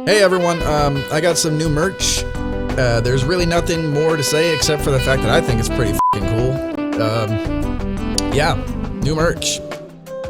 Hey everyone, I got some new merch. There's really nothing more to say except for the fact that I think it's pretty f***ing cool. Yeah, new merch.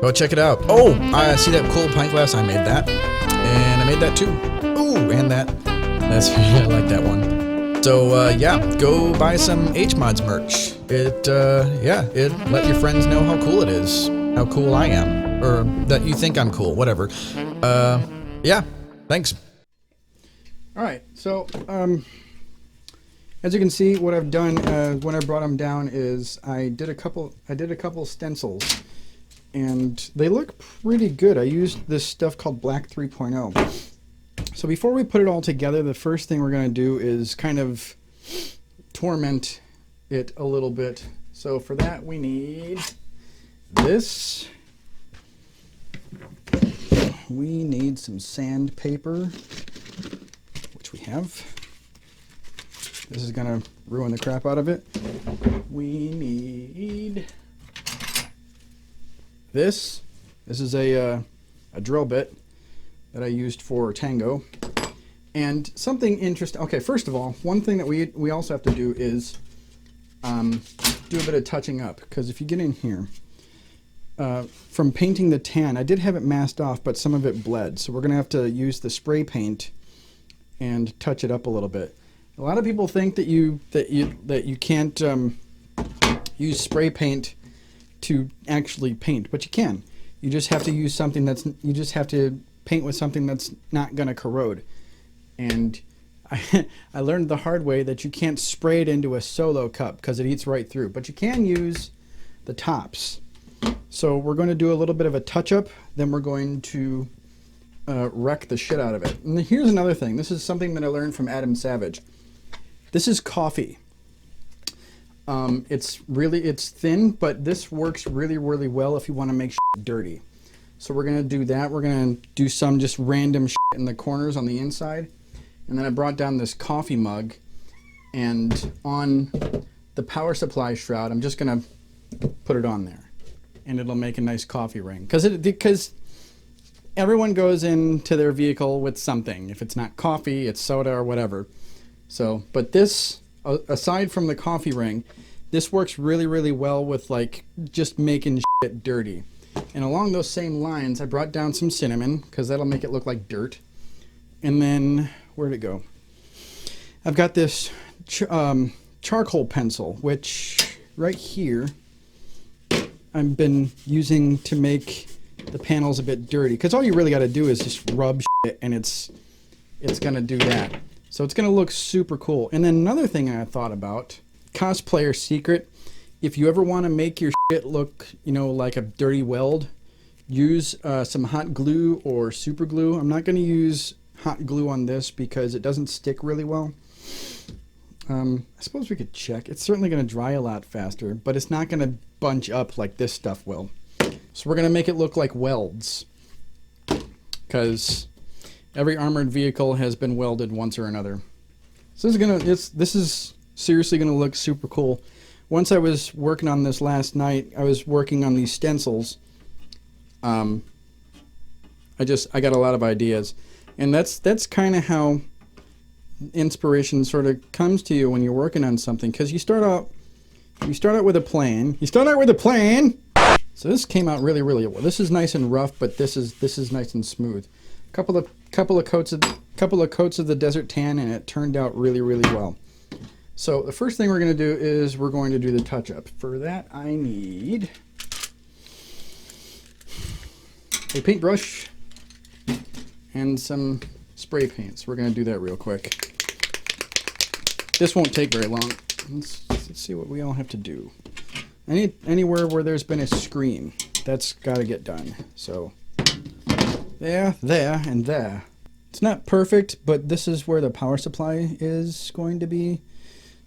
Go check it out. Oh, I see that cool pint glass. I made that. And I made that too. Ooh, and that. I like that one. So, yeah, go buy some HMODS merch. It let your friends know how cool it is. How cool I am. Or that you think I'm cool, whatever. Yeah, thanks. Alright, so, as you can see, what I've done when I brought them down is I did a couple stencils, and they look pretty good. I used this stuff called Black 3.0. So before we put it all together, the first thing we're going to do is kind of torment it a little bit. So for that we need this. We need some sandpaper, which we have. This is gonna ruin the crap out of it. We need this. This is a drill bit that I used for Tango. And something interesting. Okay, first of all, one thing that we also have to do is do a bit of touching up, because if you get in here, from painting the tan, I did have it masked off, but some of it bled. So we're gonna have to use the spray paint and touch it up a little bit. A lot of people think that you can't use spray paint to actually paint, but you can. You just have to use something you just have to paint with something that's not gonna corrode. And I learned the hard way that you can't spray it into a solo cup because it eats right through, but you can use the tops. So we're going to do a little bit of a touch-up, then we're going to wreck the shit out of it. And here's another thing. This is something that I learned from Adam Savage. This is coffee. It's thin, but this works really, really well if you want to make shit dirty. So we're going to do that. We're going to do some just random shit in the corners on the inside. And then I brought down this coffee mug, and on the power supply shroud, I'm just going to put it on there. And it'll make a nice coffee ring, because everyone goes into their vehicle with something. If it's not coffee, it's soda or whatever. So, but this, aside from the coffee ring, this works really, really well with like just making shit dirty. And along those same lines, I brought down some cinnamon because that'll make it look like dirt. And then where'd it go? I've got this charcoal pencil, which right here I've been using to make the panels a bit dirty, because all you really got to do is just rub shit and it's going to do that. So it's going to look super cool. And then another thing I thought about, cosplayer secret, if you ever want to make your shit look, you know, like a dirty weld, use some hot glue or super glue. I'm not going to use hot glue on this because it doesn't stick really well. I suppose we could check. It's certainly going to dry a lot faster, but it's not going to bunch up like this stuff will. So we're going to make it look like welds, because every armored vehicle has been welded once or another. So this is seriously going to look super cool. Once I was working on this last night, I was working on these stencils. I got a lot of ideas, and that's kind of how inspiration sort of comes to you when you're working on something, because you start out with a plan. So this came out really, really well. This is nice and rough, but this is nice and smooth. Couple of coats of the desert tan, and it turned out really, really well. So the first thing we're going to do is we're going to do the touch-up. For that, I need a paintbrush and some spray paints. We're going to do that real quick. This won't take very long. Let's see what we all have to do. Anywhere where there's been a screen, that's got to get done. So there, and there. It's not perfect, but this is where the power supply is going to be.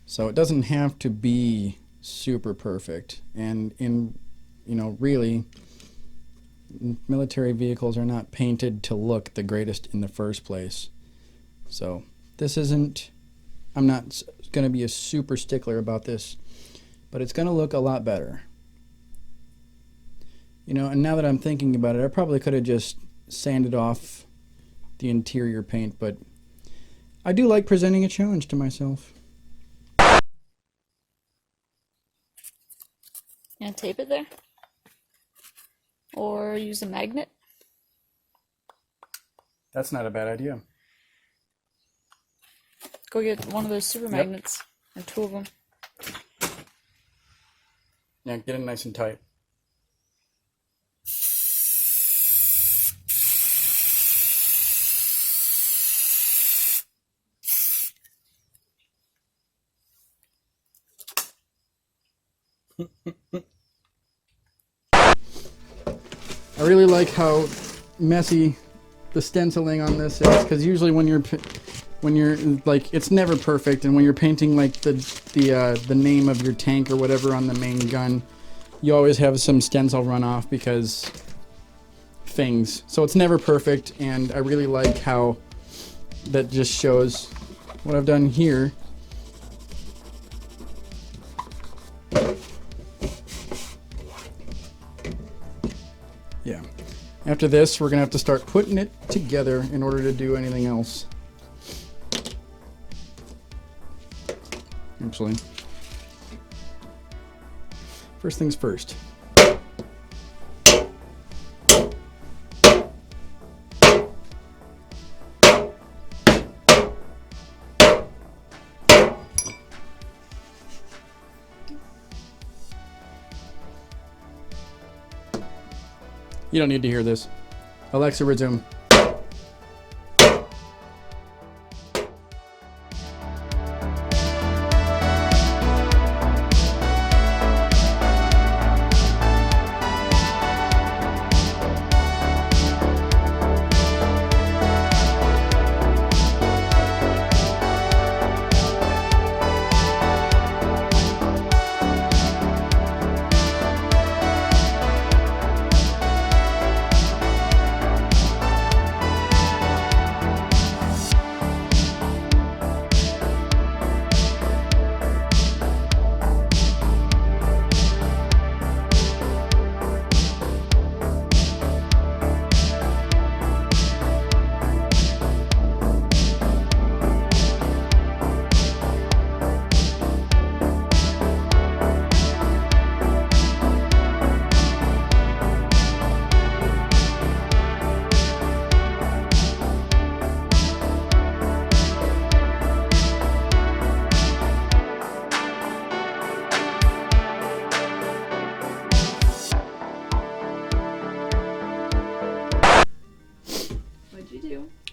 So it doesn't have to be super perfect. And really, military vehicles are not painted to look the greatest in the first place. So this isn't, I'm not going to be a super stickler about this, but it's going to look a lot better. And now that I'm thinking about it, I probably could have just sanded off the interior paint, but I do like presenting a challenge to myself. And tape it there? Or use a magnet? That's not a bad idea. Go get one of those super magnets, or 2 of them. Yeah, get it nice and tight. I really like how messy the stenciling on this is, because usually when you're like, it's never perfect, and when you're painting like the name of your tank or whatever on the main gun, you always have some stencil run off because things. So it's never perfect, and I really like how that just shows what I've done here. Yeah. After this, we're gonna have to start putting it together in order to do anything else. Actually, first things first. You don't need to hear this. Alexa, resume.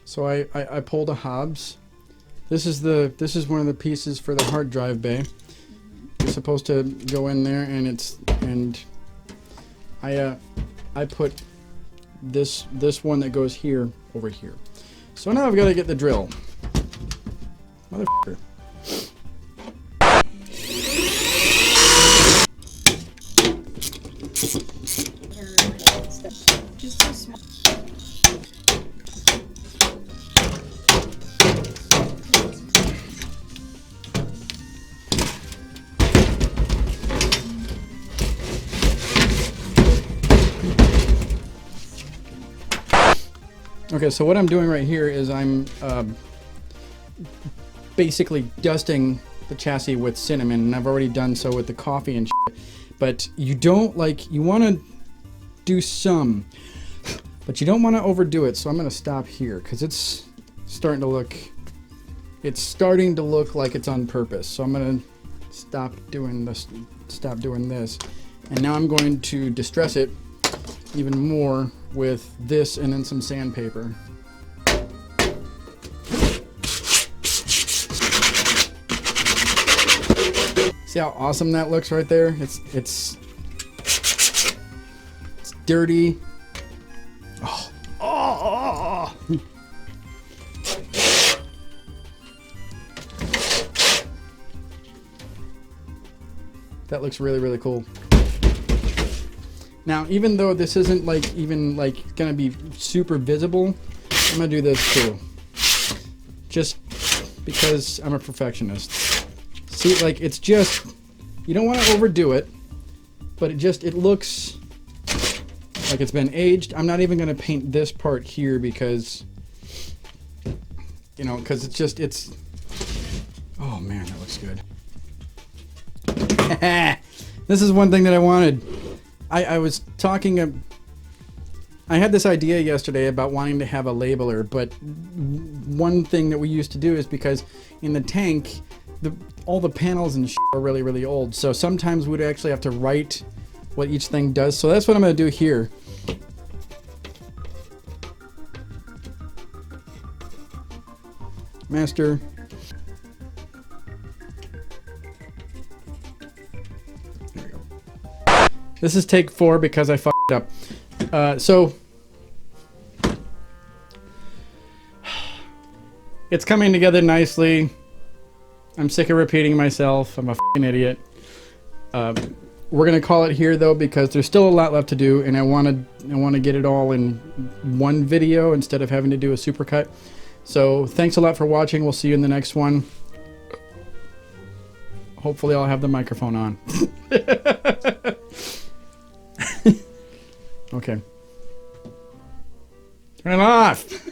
So I pulled a HMODS. This is one of the pieces for the hard drive bay. It's supposed to go in there, and I put this one that goes here over here. So now I've got to get the drill. Motherfucker. Okay, so what I'm doing right here is I'm basically dusting the chassis with cinnamon, and I've already done so with the coffee and shit. But you don't you want to do some, but you don't want to overdo it. So I'm going to stop here because it's starting to look like it's on purpose. So I'm going to stop doing this, and now I'm going to distress it even more with this and then some sandpaper. See how awesome that looks right there? It's dirty. Oh. That looks really, really cool. Now, even though this isn't gonna be super visible, I'm gonna do this too. Just because I'm a perfectionist. See, it's just, you don't want to overdo it, but it looks like it's been aged. I'm not even gonna paint this part here because You know, because it's. Oh man, that looks good. This is one thing that I wanted. I was talking. I had this idea yesterday about wanting to have a labeler, but one thing that we used to do is because in the tank, all the panels and shit are really, really old. So sometimes we'd actually have to write what each thing does. So that's what I'm going to do here. Master. There we go. This is take 4 because I fucked up. So it's coming together nicely. I'm sick of repeating myself. I'm a fucking idiot. We're gonna call it here though because there's still a lot left to do, and I want to get it all in one video instead of having to do a supercut. So thanks a lot for watching. We'll see you in the next one. Hopefully I'll have the microphone on. Okay. Turn it off.